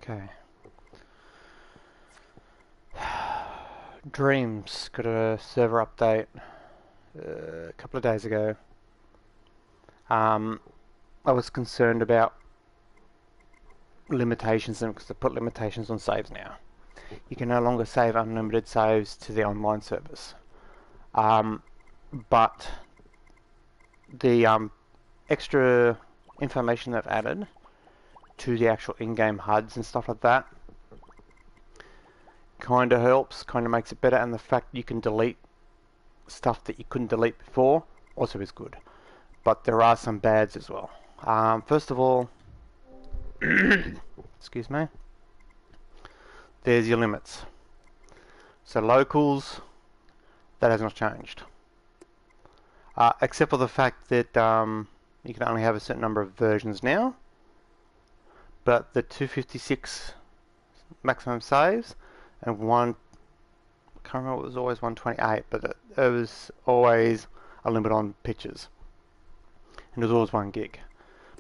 Okay. Dreams got a server update a couple of days ago. I was concerned about limitations because they put limitations on saves now. You can no longer save unlimited saves to the online service. But the extra information they've added to the actual in-game HUDs and stuff like that kind of helps, kind of makes it better, and the fact you can delete stuff that you couldn't delete before also is good. But there are some bads as well. First of all, excuse me, there's your limits. So locals, that has not changed. Except for the fact that you can only have a certain number of versions now. But the 256 maximum saves and I can't remember, it was always 128, but it was always a limit on pictures. And it was always 1 gig.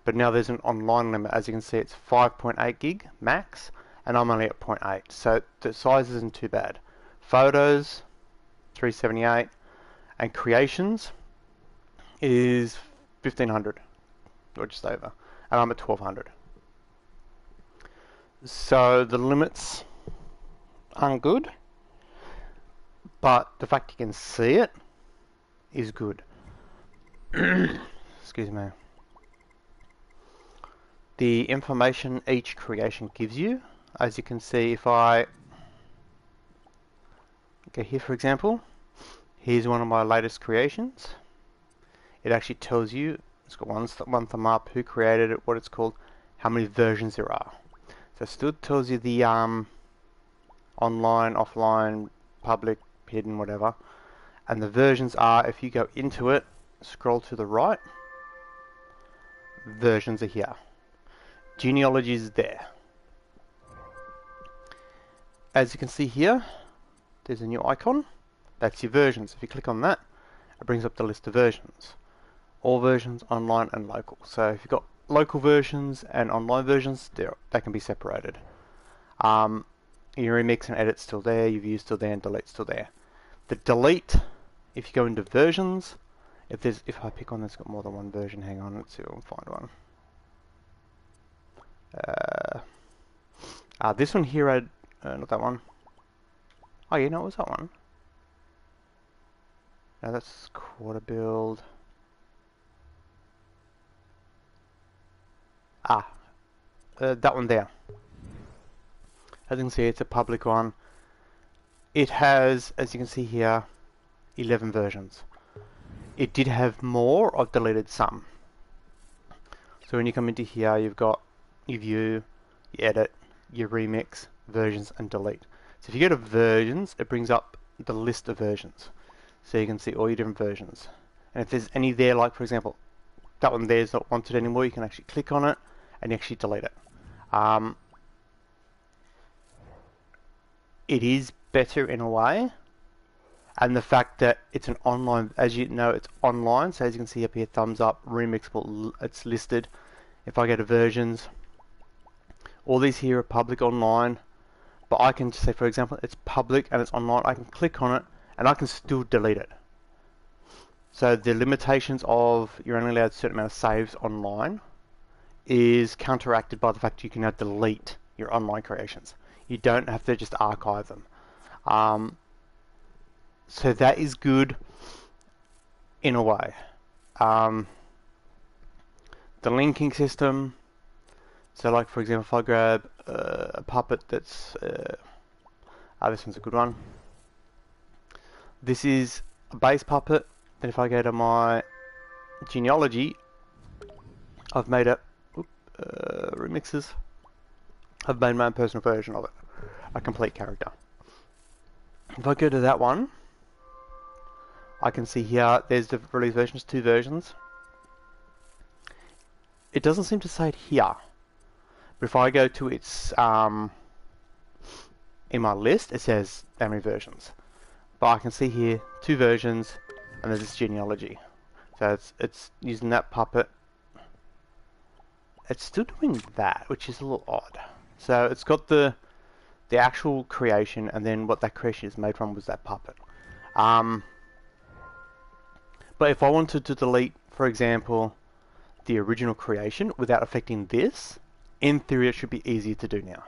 But now there's an online limit. As you can see, it's 5.8 gig max, and I'm only at 0.8, so the size isn't too bad. Photos, 378, and creations is 1500, or just over, and I'm at 1200. So the limits aren't good, but the fact you can see it is good. Excuse me. The information each creation gives you, as you can see, if I go here, for example, here's one of my latest creations. It actually tells you, it's got one thumb up, who created it, what it's called, how many versions there are. So it still tells you the online, offline, public, hidden, whatever. And the versions are, if you go into it, scroll to the right, versions are here. Genealogy is there. As you can see here, there's a new icon. That's your versions. If you click on that, it brings up the list of versions. All versions, online and local. So if you've got local versions and online versions, they can be separated. Your remix and edit's still there, your view's still there, and delete's still there. The delete, if you go into versions, if I pick one that's got more than one version, hang on, let's see if I can find one. This one here, not that one. Oh yeah, no, it was that one. No, that's quarter build. That one there. As you can see, it's a public one. It has, as you can see here, 11 versions. It did have more, I've deleted some. So when you come into here, you've got your view, your edit, your remix, versions, and delete. So if you go to versions, it brings up the list of versions. So you can see all your different versions. And if there's any there, like for example, that one there is not wanted anymore, you can actually click on it and actually delete it. It is better in a way, and the fact that it's an online, as you know, it's online, so as you can see up here, thumbs up, remixable, it's listed. If I go to versions, all these here are public online, but I can say, for example, it's public and it's online, I can click on it and I can still delete it. So the limitations of you're only allowed a certain amount of saves online is counteracted by the fact you can now delete your online creations. You don't have to just archive them. So that is good in a way. The linking system, so like for example, if I grab a puppet that's, this one's a good one. This is a base puppet, and if I go to my genealogy, I've made a remixes. I've made my own personal version of it, a complete character. If I go to that one, I can see here there's the release versions, 2 versions. It doesn't seem to say it here, but if I go to its in my list, it says how many versions. But I can see here 2 versions, and there's this genealogy. So it's using that puppet. It's still doing that, which is a little odd. So it's got the actual creation, and then what that creation is made from was that puppet. But if I wanted to delete, for example, the original creation without affecting this, in theory it should be easier to do now.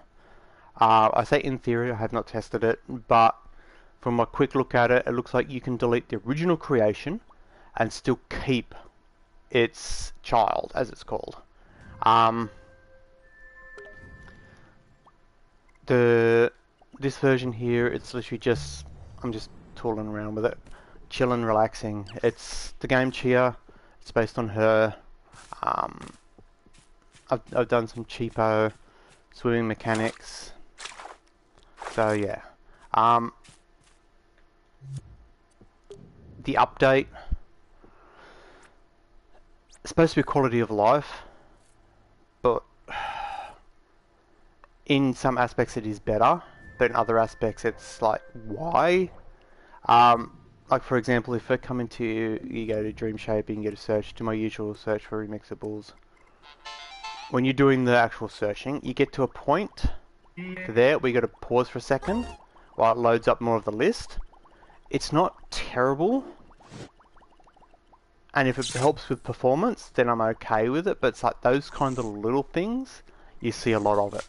I say in theory, I have not tested it, but from a quick look at it, it looks like you can delete the original creation and still keep its child, as it's called. This version here, it's literally just, I'm just tooling around with it, chilling, relaxing. It's the game Chia. It's based on her. I've done some cheapo swimming mechanics. So yeah. The update, it's supposed to be quality of life, but in some aspects it is better, but in other aspects it's like, why? Like for example, if I come into, you go to Dream Shape, you can get a search, do my usual search for remixables. When you're doing the actual searching, you get to a point there where you got to pause for a second while it loads up more of the list. It's not terrible, and if it helps with performance, then I'm okay with it, but it's like those kind of little things, you see a lot of it.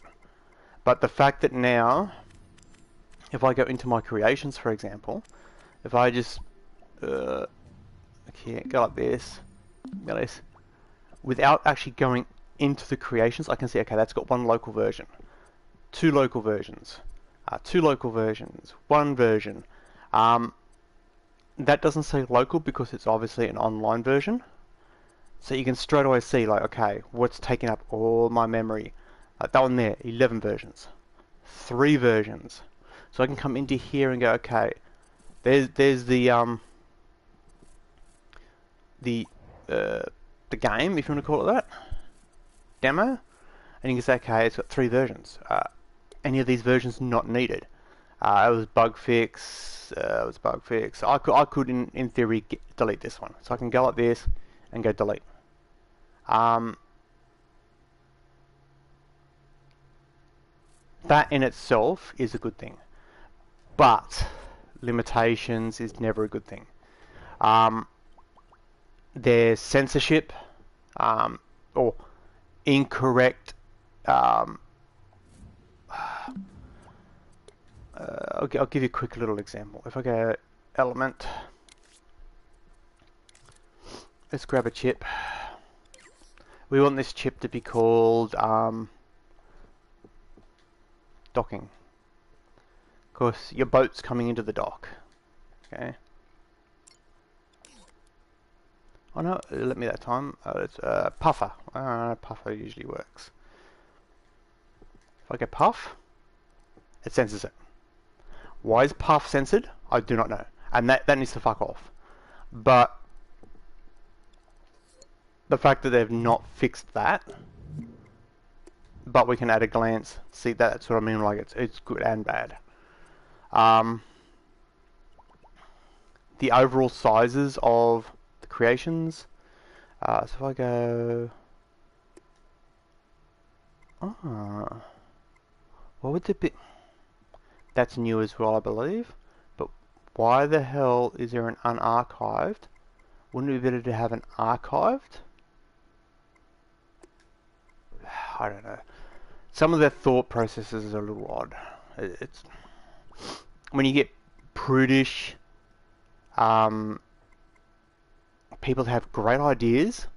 But the fact that now, if I go into my creations, for example, if I just, okay, go like this, without actually going into the creations, I can see, okay, that's got one local version, two local versions, one version. That doesn't say local because it's obviously an online version. So you can straight away see, like, okay, what's taking up all my memory. Like that one there, 11 versions, 3 versions. So I can come into here and go, okay, there's the game, if you want to call it that, demo, and you can say, okay, it's got 3 versions. Any of these versions not needed. It was bug fix. I could in theory delete this one. So I can go like this and go delete. That in itself is a good thing, but limitations is never a good thing. There's censorship, or incorrect. I'll give you a quick little example. If I go element, let's grab a chip. We want this chip to be called docking. Of course, your boat's coming into the dock. Okay. Oh no, let me that time. It's puffer. Puffer usually works. If I go puff, it censors it. Why is puff censored? I do not know, and that needs to fuck off. But the fact that they've not fixed that, but we can at a glance see that, that's what I mean. Like it's good and bad. The overall sizes of the creations. So if I go, what would it be? That's new as well, I believe. But why the hell is there an unarchived? Wouldn't it be better to have an archived? I don't know. Some of their thought processes are a little odd. It's when you get prudish, people have great ideas,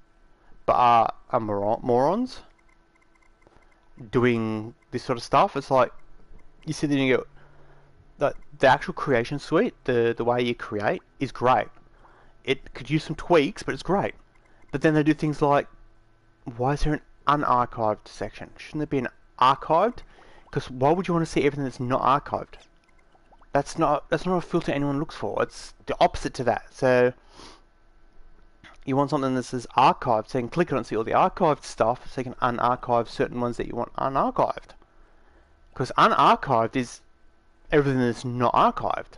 but are morons doing this sort of stuff. It's like you sit there and you go, the actual creation suite, the way you create is great. It could use some tweaks, but it's great. But then they do things like, why is there an unarchived section? Shouldn't there be an archived? Because why would you want to see everything that's not archived? That's not a filter anyone looks for. It's the opposite to that. So you want something that says archived, so you can click on it and see all the archived stuff, so you can unarchive certain ones that you want unarchived. Because unarchived is everything that's not archived.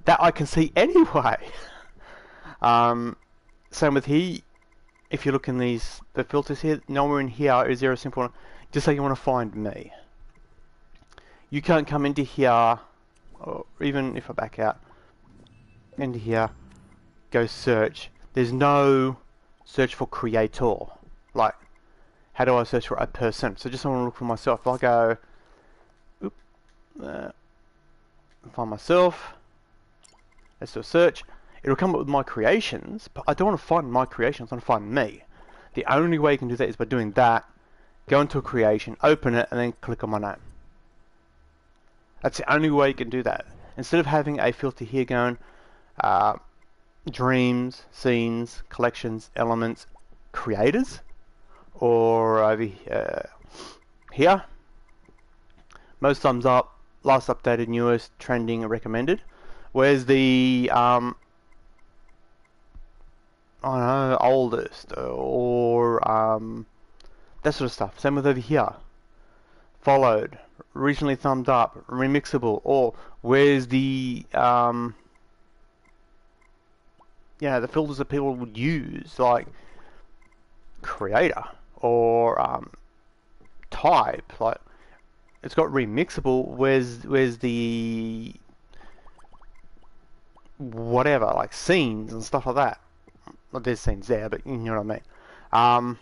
That I can see anyway. Same with here. If you look in the filters here, nowhere in here is there a simple one. Just say you want to find me. You can't come into here, or even if I back out, into here, go search. There's no search for creator. Like, how do I search for a person? So just I want to look for myself. If I go, find myself, let's do a search. It'll come up with my creations, but I don't want to find my creations, I want to find me. The only way you can do that is by doing that. Go into a creation, open it, and then click on my name. That's the only way you can do that. Instead of having a filter here going, dreams, scenes, collections, elements, creators, or over here, most thumbs up, last updated, newest, trending, and recommended. Where's the I don't know, oldest, or that sort of stuff. Same with over here. Followed, recently thumbed up, remixable, or where's the the filters that people would use, like creator or type. Like, it's got remixable. Where's the whatever, like scenes and stuff like that. Well, there's scenes there, but you know what I mean.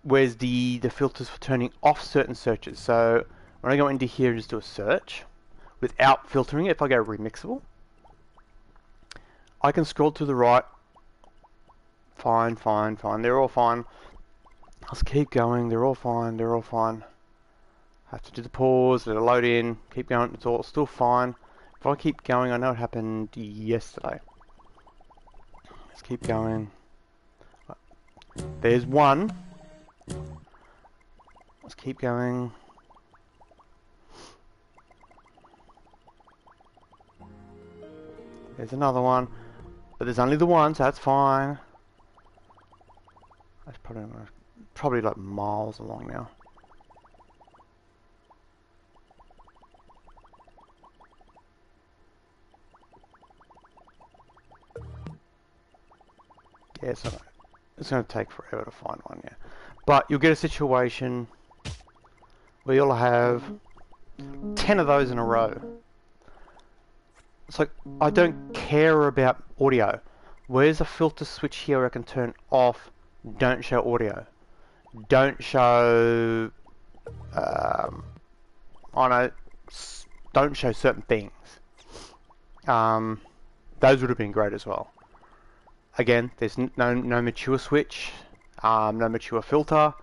Where's the filters for turning off certain searches? So when I go into here and just do a search without filtering it, if I go remixable, I can scroll to the right. Fine, fine, fine. They're all fine. Let's keep going. They're all fine. They're all fine. I have to do the pause, let it load in, keep going. It's all still fine. If I keep going, I know it happened yesterday. Let's keep going. There's one. Let's keep going. There's another one, but there's only the one, so that's fine. That's probably like miles along now. Yeah, it's going to take forever to find one, yeah. But you'll get a situation where you'll have 10 of those in a row. It's like, I don't care about audio. Where's a filter switch here I can turn off? Don't show audio. Don't show, don't show certain things. Those would have been great as well. Again, there's no mature switch, no mature filter.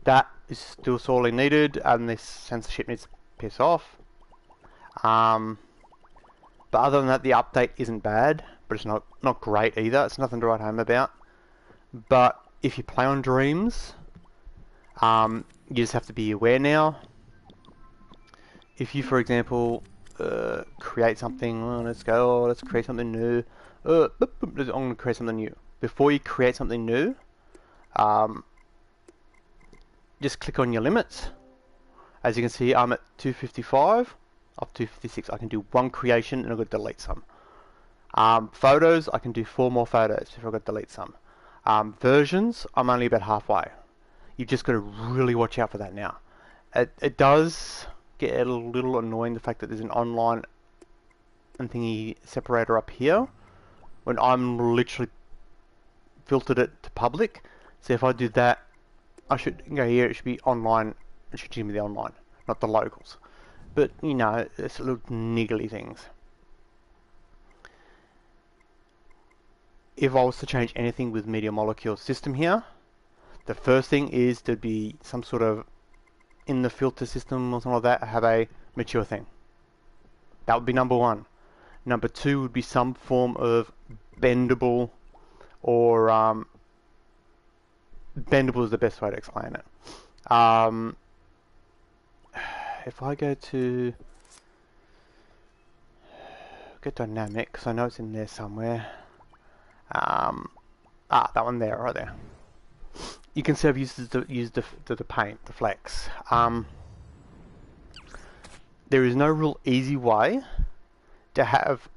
That is still sorely needed, and this censorship needs to piss off. But other than that, the update isn't bad, but it's not great either. It's nothing to write home about. But if you play on Dreams, you just have to be aware now. If you, for example, create something, let's create something new. I'm going to create something new. Before you create something new, just click on your limits. As you can see, I'm at 255 of 256. I can do one creation and I've got to delete some. Photos, I can do 4 more photos if I've got to delete some. Versions, I'm only about halfway. You've just got to really watch out for that now. It does get a little annoying, the fact that there's an online and thingy separator up here when I'm literally filtered it to public. So if I do that, I should go here, it should be online, it should give me the online, not the locals. But you know, it's little niggly things. If I was to change anything with Media Molecule system here, the first thing is to be some sort of, in the filter system or something like that, have a mature thing. That would be number 1. Number 2 would be some form of bendable, or bendable is the best way to explain it. If I go dynamic, because I know it's in there somewhere. That one there, right there. You can see I've used the paint, the flex. There is no real easy way to have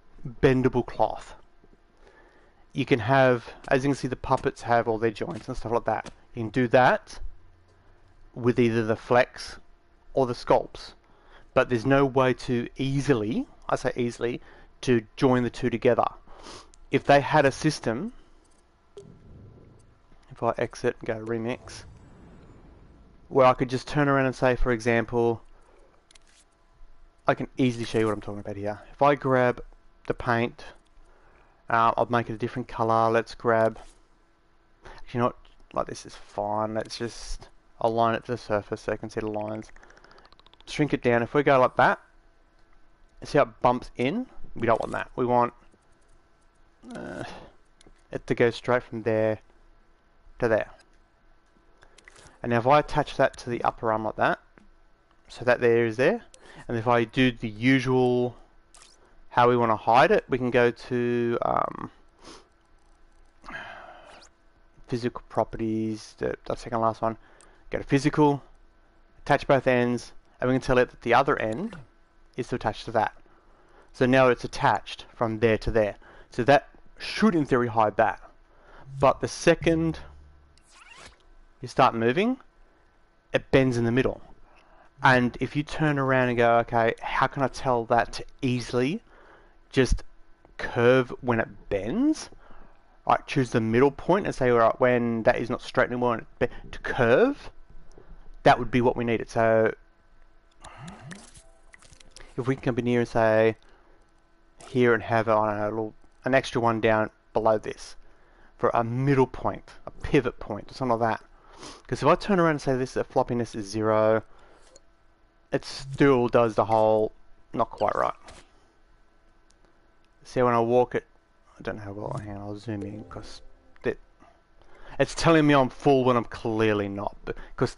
bendable cloth. You can have, as you can see, the puppets have all their joints and stuff like that. You can do that, with either the flex or the sculpts, but there's no way to easily, I say easily, to join the two together. If they had a system, if I exit and go remix, where I could just turn around and say, for example, I can easily show you what I'm talking about here. If I grab the paint, I'll make it a different color. Let's grab, actually not like this is fine. Let's just align it to the surface so you can see the lines. Shrink it down. If we go like that, see how it bumps in? We don't want that. We want it to go straight from there to there. And now if I attach that to the upper arm like that, so that there is there, and if I do the usual, how we want to hide it, we can go to physical properties, the second last one, go to physical, attach both ends, and we can tell it that the other end is to attach to that. So now it's attached from there to there. So that should in theory hide that. But the second you start moving, it bends in the middle. And if you turn around and go, okay, how can I tell that to easily just curve when it bends? Right, choose the middle point and say, all right, when that is not straight anymore, to curve, that would be what we needed. So if we can come in here and say, here and have, I don't know, an extra one down below this for a middle point, a pivot point, or something like that. Because if I turn around and say this, the floppiness is 0, it still does the whole not quite right. See, when I walk it, I don't know how well, hang on, I'll zoom in because it's telling me I'm full when I'm clearly not. Because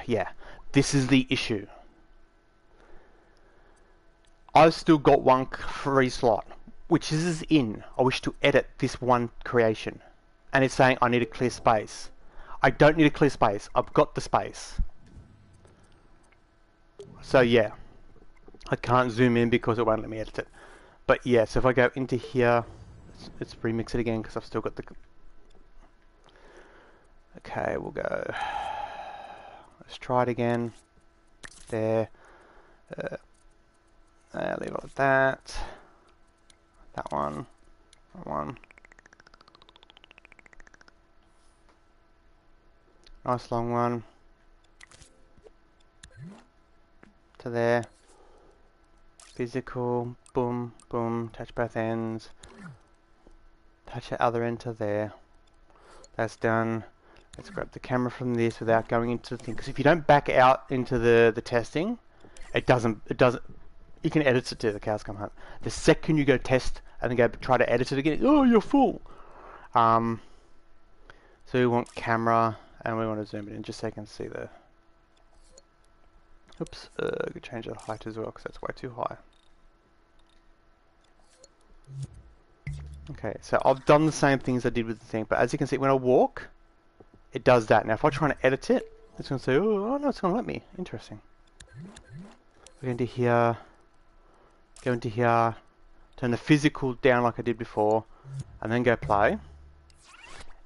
yeah, this is the issue. I've still got one free slot, which is in. I wish to edit this one creation. And it's saying I need a clear space. I don't need a clear space. I've got the space. So yeah, I can't zoom in because it won't let me edit it. But yeah, so if I go into here, let's remix it again because I've still got the... Okay, we'll go... Let's try it again. There. Leave it like that. That one. That one. Nice long one. To there. Physical. Boom, boom. Touch both ends. Touch the other end to there. That's done. Let's grab the camera from this without going into the thing. Because if you don't back out into the testing, it doesn't. You can edit it till the cows come home. The second you go test and then go try to edit it again, oh, you're full. So we want camera and we want to zoom it in just so you can see the... Oops, I could change the height as well because that's way too high. Okay, so I've done the same things I did with the thing, but as you can see, when I walk, it does that. Now if I try to edit it, it's going to say, oh no, it's going to let me. Interesting. Go into here, go into here, turn the physical down like I did before, and then go play.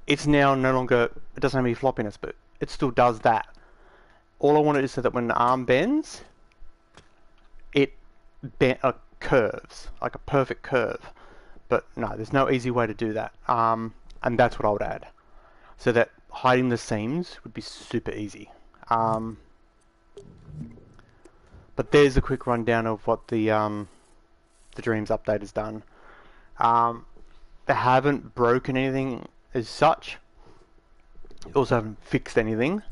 It's now no longer, it doesn't have any floppiness, but it still does that. All I wanted is so that when the arm bends, it curves, like a perfect curve. But no, there's no easy way to do that. And that's what I would add. So that hiding the seams would be super easy. But there's a quick rundown of what the Dreams update has done. They haven't broken anything as such. They also haven't fixed anything.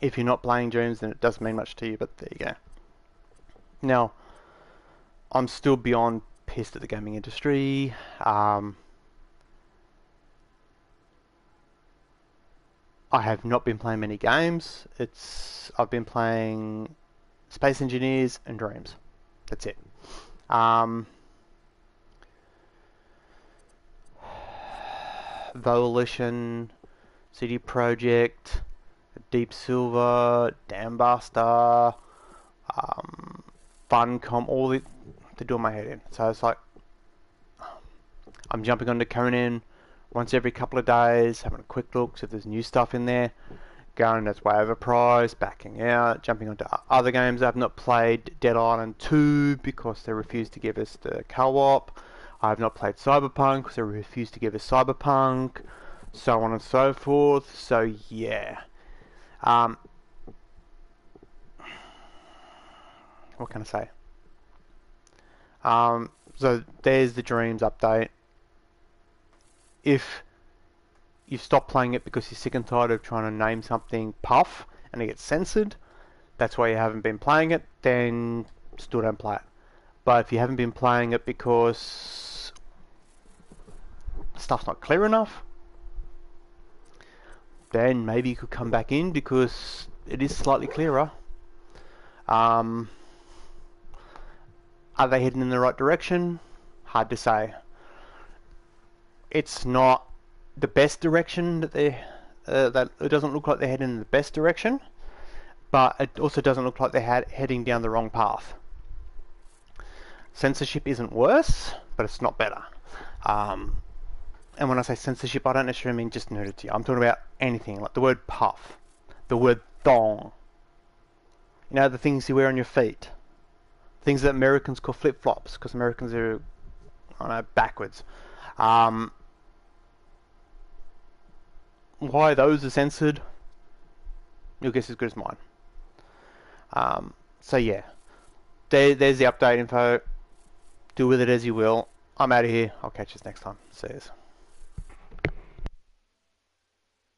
If you're not playing Dreams, then it doesn't mean much to you, but there you go. Now, I'm still beyond pissed at the gaming industry. I have not been playing many games. I've been playing Space Engineers and Dreams. That's it. Volition, CD Projekt, Deep Silver, Dambuster, Funcom, all to do my head in. So it's like I'm jumping onto Conan, once every couple of days, having a quick look, see if there's new stuff in there, going that's way overpriced, backing out, jumping onto other games I've not played, Dead Island 2 because they refused to give us the co-op, I've not played Cyberpunk because they refused to give us Cyberpunk, so on and so forth. So yeah, what can I say? So there's the Dreams update. If you stop playing it because you're sick and tired of trying to name something Puff and it gets censored, that's why you haven't been playing it, then still don't play it. But if you haven't been playing it because stuff's not clear enough, then maybe you could come back in because it is slightly clearer. Are they heading in the right direction? Hard to say. It's not the best direction that that it doesn't look like they're heading in the best direction, but it also doesn't look like they're heading down the wrong path. Censorship isn't worse, but it's not better. And when I say censorship, I don't necessarily mean just nudity. I'm talking about anything, like the word puff, the word thong. You know, the things you wear on your feet. Things that Americans call flip-flops, because Americans are, I don't know, backwards. Why those are censored, your guess is as good as mine. So yeah, there's the update info. Do with it as you will. I'm out of here. I'll catch you next time. See yous.